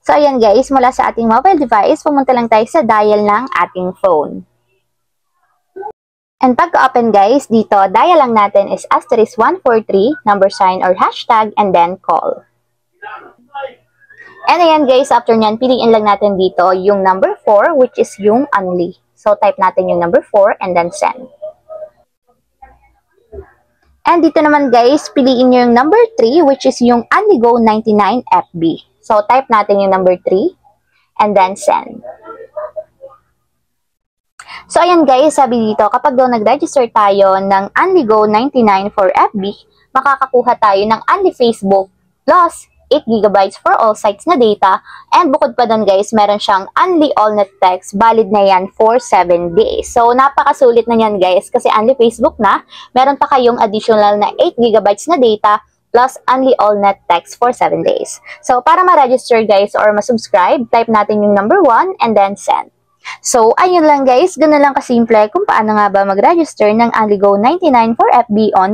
So, ayan guys, mula sa ating mobile device, pumunta lang tayo sa dial ng ating phone. And pag-open guys, dito, dial lang natin is *143, number sign or hashtag, and then call. And ayan guys, after nyan, piliin lang natin dito yung number 4, which is yung only. So, type natin yung number 4 and then send. And dito naman guys, piliin nyo yung number 3, which is yung OnlyGo 99 FB. So, type natin yung number 3 and then send. So, ayan guys, sabi dito, kapag daw nag-register tayo ng OnlyGo 99 for FB, makakakuha tayo ng Only Facebook plus 8 GB for all sites na data. And bukod pa doon guys, meron siyang Only All Net Text, valid na yan for 7 days. So, napakasulit na yan guys, kasi Only Facebook na, meron pa kayong additional na 8 GB na data plus Only All Net Text for 7 days. So, para ma-register guys or ma-subscribe, type natin yung number 1 and then send. So, ayun lang guys, ganoon lang kasimple kung paano nga ba mag-register ng OnlyGo 99 for FB on